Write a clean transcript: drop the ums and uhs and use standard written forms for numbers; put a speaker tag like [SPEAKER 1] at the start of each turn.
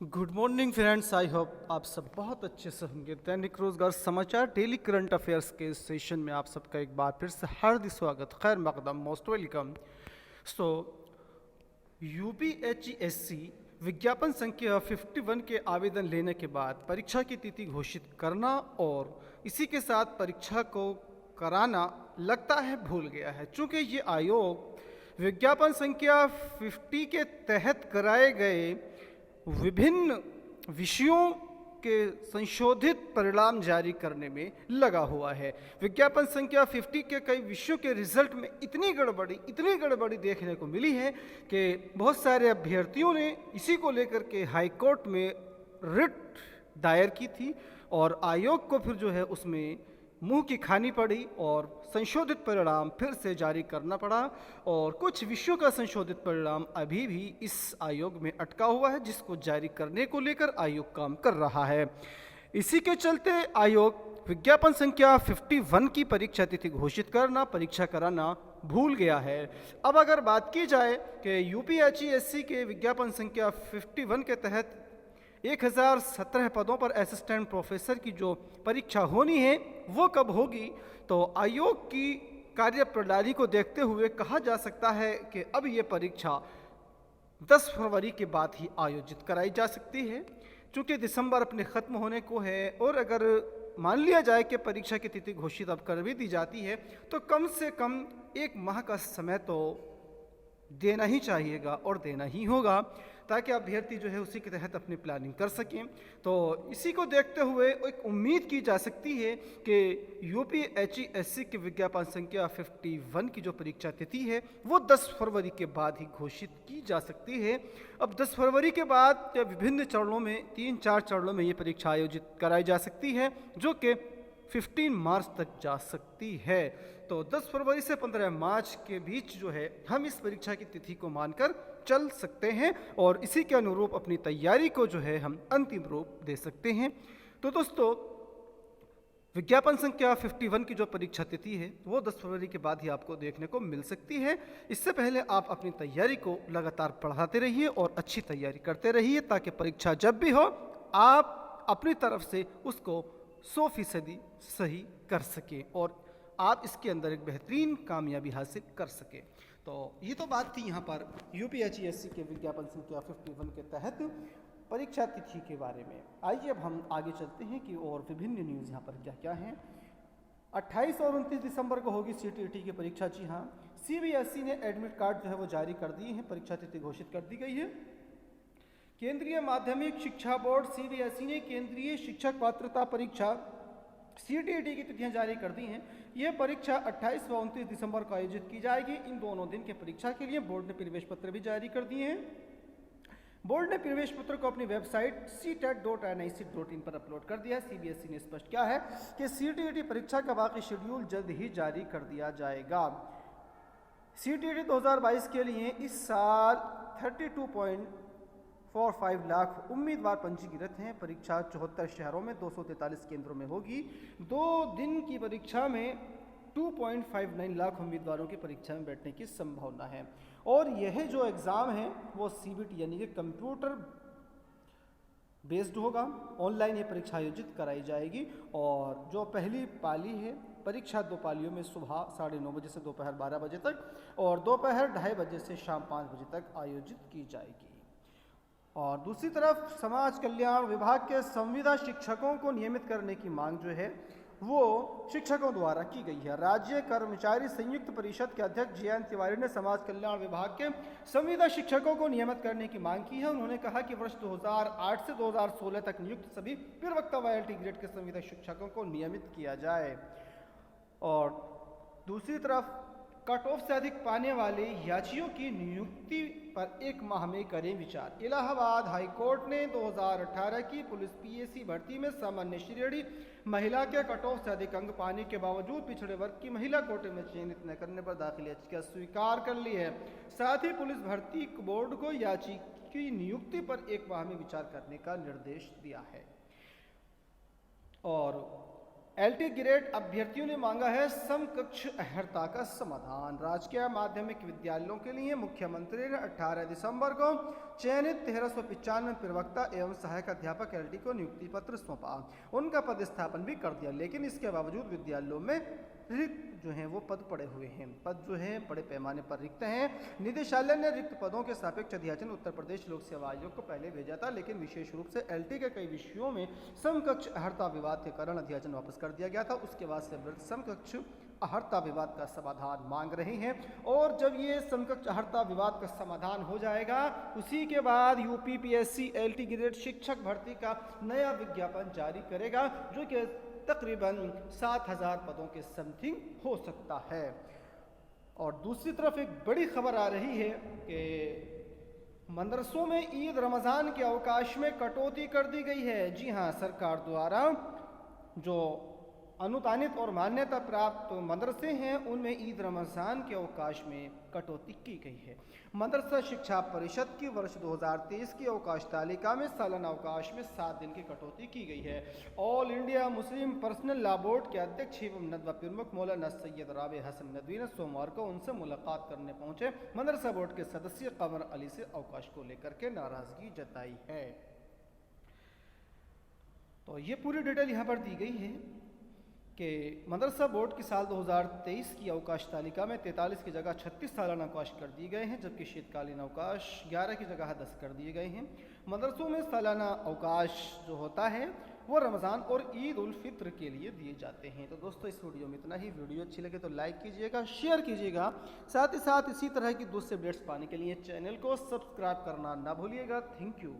[SPEAKER 1] Good morning friends, I hope आप सब बहुत अच्छे से होंगे। दैनिक रोजगार समाचार डेली करंट अफेयर्स के सेशन में आप सबका एक बार फिर से हार्दिक स्वागत, खैर मकदम, मोस्ट वेलकम। सो यूपीएचईएससी विज्ञापन संख्या 51 के आवेदन लेने के बाद परीक्षा की तिथि घोषित करना और इसी के साथ परीक्षा को कराना लगता है भूल गया है। चूँकि ये आयोग विज्ञापन संख्या 50 के तहत कराए गए विभिन्न विषयों के संशोधित परिणाम जारी करने में लगा हुआ है। विज्ञापन संख्या 50 के कई विषयों के रिजल्ट में इतनी गड़बड़ी देखने को मिली है कि बहुत सारे अभ्यर्थियों ने इसी को लेकर के हाई कोर्ट में रिट दायर की थी और आयोग को फिर जो है उसमें मुंह की खानी पड़ी और संशोधित परिणाम फिर से जारी करना पड़ा। और कुछ विषयों का संशोधित परिणाम अभी भी इस आयोग में अटका हुआ है, जिसको जारी करने को लेकर आयोग काम कर रहा है। इसी के चलते आयोग विज्ञापन संख्या 51 की परीक्षा तिथि घोषित करना, परीक्षा कराना भूल गया है। अब अगर बात की जाए कि यूपीएचईएससी के विज्ञापन संख्या 51 के तहत 1017 पदों पर असिस्टेंट प्रोफेसर की जो परीक्षा होनी है वो कब होगी, तो आयोग की कार्यप्रणाली को देखते हुए कहा जा सकता है कि अब ये परीक्षा 10 फरवरी के बाद ही आयोजित कराई जा सकती है। चूँकि दिसंबर अपने ख़त्म होने को है और अगर मान लिया जाए कि परीक्षा की तिथि घोषित अब कर भी दी जाती है तो कम से कम 1 माह का समय तो देना ही चाहिएगा और देना ही होगा, ताकि अभ्यर्थी जो है उसी के तहत अपनी प्लानिंग कर सकें। तो इसी को देखते हुए एक उम्मीद की जा सकती है कि यूपीएचईएससी की विज्ञापन संख्या 51 की जो परीक्षा तिथि है वो 10 फरवरी के बाद ही घोषित की जा सकती है। अब 10 फरवरी के बाद विभिन्न चरणों में 3-4 चरणों में ये परीक्षा आयोजित कराई जा सकती है, जो कि 15 मार्च तक जा सकती है। तो 10 फरवरी से 15 मार्च के बीच जो है हम इस परीक्षा की तिथि को मानकर चल सकते हैं और इसी के अनुरूप अपनी तैयारी को जो है हम अंतिम रूप दे सकते हैं। तो दोस्तों, विज्ञापन संख्या 51 की जो परीक्षा तिथि है वो 10 फरवरी के बाद ही आपको देखने को मिल सकती है। इससे पहले आप अपनी तैयारी को लगातार बढ़ाते रहिए और अच्छी तैयारी करते रहिए, ताकि परीक्षा जब भी हो आप अपनी तरफ से उसको 100% सही कर सकें और आप इसके अंदर एक बेहतरीन कामयाबी हासिल कर सकें। तो ये तो बात थी यहाँ पर यूपीएचईएससी के विज्ञापन संख्या 51 के तहत परीक्षा तिथि के बारे में। आइए अब हम आगे चलते हैं कि और विभिन्न न्यूज़ यहाँ पर क्या क्या हैं। 28 और 29 दिसंबर को होगी सीटीईटी की परीक्षा। जी हाँ, सीबीएसई ने एडमिट कार्ड जो है वो जारी कर दिए हैं, परीक्षा तिथि घोषित कर दी गई है। केंद्रीय माध्यमिक शिक्षा बोर्ड सीबीएसई ने केंद्रीय शिक्षक पात्रता परीक्षा सीटीईटी की तिथियां जारी कर दी हैं। यह परीक्षा 28 व 29 दिसंबर को आयोजित की जाएगी। इन दोनों दिन के परीक्षा के लिए बोर्ड ने प्रवेश पत्र भी जारी कर दिए हैं। बोर्ड ने प्रवेश पत्र को अपनी वेबसाइट ctet.nic.in पर अपलोड कर दिया है। सीबीएसई ने स्पष्ट किया है कि सीटीईटी परीक्षा का बाकी शेड्यूल जल्द ही जारी कर दिया जाएगा। सीटीईटी 2022 के लिए इस साल 32.45 लाख उम्मीदवार पंजीकृत हैं। परीक्षा 74 शहरों में 243 केंद्रों में होगी। 2 दिन की परीक्षा में 2.59 लाख उम्मीदवारों की परीक्षा में बैठने की संभावना है। और यह जो एग्ज़ाम है वो सीबीटी यानी कि कंप्यूटर बेस्ड होगा। ऑनलाइन ये परीक्षा आयोजित कराई जाएगी और जो पहली पाली है परीक्षा 2 पालियों में सुबह 9:30 बजे से दोपहर 12 बजे तक और दोपहर 2:30 बजे से शाम 5 बजे तक आयोजित की जाएगी। और दूसरी तरफ समाज कल्याण विभाग के संविदा शिक्षकों को नियमित करने की मांग जो है वो शिक्षकों द्वारा की गई है। राज्य कर्मचारी संयुक्त परिषद के अध्यक्ष जयंत तिवारी ने समाज कल्याण विभाग के संविदा शिक्षकों को नियमित करने की मांग की है। उन्होंने कहा कि वर्ष 2008 से 2016 तक नियुक्त सभी प्रवक्ता व LT ग्रेड के संविदा शिक्षकों को नियमित किया जाए। और दूसरी तरफ कट ऑफ से अधिक पाने वाले याचियों की नियुक्ति पर 1 माह में करें विचार। इलाहाबाद हाई कोर्ट ने 2018 की पुलिस पीएसी भर्ती में सामान्य श्रेणी महिला के कट ऑफ से अधिक अंक पाने के बावजूद पिछड़े वर्ग की महिला कोटे में चयनित न करने पर दाखिल याचिका स्वीकार कर ली है। साथ ही पुलिस भर्ती बोर्ड को याचिका की नियुक्ति पर 1 माह में विचार करने का निर्देश दिया है। और एलटी ग्रेड अभ्यर्थियों ने मांगा है समकक्ष अहर्ता का समाधान। राजकीय माध्यमिक विद्यालयों के लिए मुख्यमंत्री ने 18 दिसंबर को चयनित 1395 प्रवक्ता एवं सहायक अध्यापक एलटी को नियुक्ति पत्र सौंपा। उनका पदस्थापन भी कर दिया, लेकिन इसके बावजूद विद्यालयों में रिक्त जो हैं वो पद पड़े हुए हैं। पद जो है बड़े पैमाने पर रिक्त हैं। निदेशालय ने रिक्त पदों के सापेक्ष अध्याचन उत्तर प्रदेश लोक सेवा आयोग को पहले भेजा था, लेकिन विशेष रूप से एलटी के कई विषयों में समकक्ष अहर्ता विवाद के कारण अध्याचन वापस कर दिया गया था। उसके बाद से समकक्ष अहर्ता विवाद का समाधान मांग रहे हैं, और जब ये समकक्ष अहर्ता विवाद का समाधान हो जाएगा, उसी के बाद यूपीपीएससी एलटी ग्रेड शिक्षक भर्ती का नया विज्ञापन जारी करेगा, जो कि तकरीबन 7000 पदों के समथिंग हो सकता है। और दूसरी तरफ एक बड़ी खबर आ रही है कि मदरसों में ईद रमज़ान के अवकाश में कटौती कर दी गई है। जी हाँ, सरकार द्वारा जो अनुदानित और मान्यता प्राप्त मदरसे हैं उनमें ईद रमज़ान के अवकाश में कटौती की गई है। मदरसा शिक्षा परिषद की वर्ष 2023 की अवकाश तालिका में सालाना अवकाश में 7 दिन की कटौती की गई है। All India Muslim personal law board के अध्यक्ष एवं नदवा प्रमुख मौलाना सैयद राबे हसन नदवी ने सोमवार को उनसे मुलाकात करने पहुंचे मदरसा बोर्ड के सदस्य कमर अली से अवकाश को लेकर के नाराजगी जताई है। तो ये पूरी डिटेल यहाँ पर दी गई है कि मदरसा बोर्ड की साल 2023 की अवकाश तालिका में 43 की जगह 36 सालाना अवकाश कर दिए गए हैं, जबकि शीतकालीन अवकाश 11 की जगह 10 कर दिए गए हैं। मदरसों में सालाना अवकाश जो होता है वो रमज़ान और ईद उल फित्र के लिए दिए जाते हैं। तो दोस्तों, इस वीडियो में इतना ही। वीडियो अच्छी लगे तो लाइक कीजिएगा, शेयर कीजिएगा, साथ ही साथ इसी तरह की दूसरे अपडेट्स पाने के लिए चैनल को सब्सक्राइब करना ना भूलिएगा। Thank you.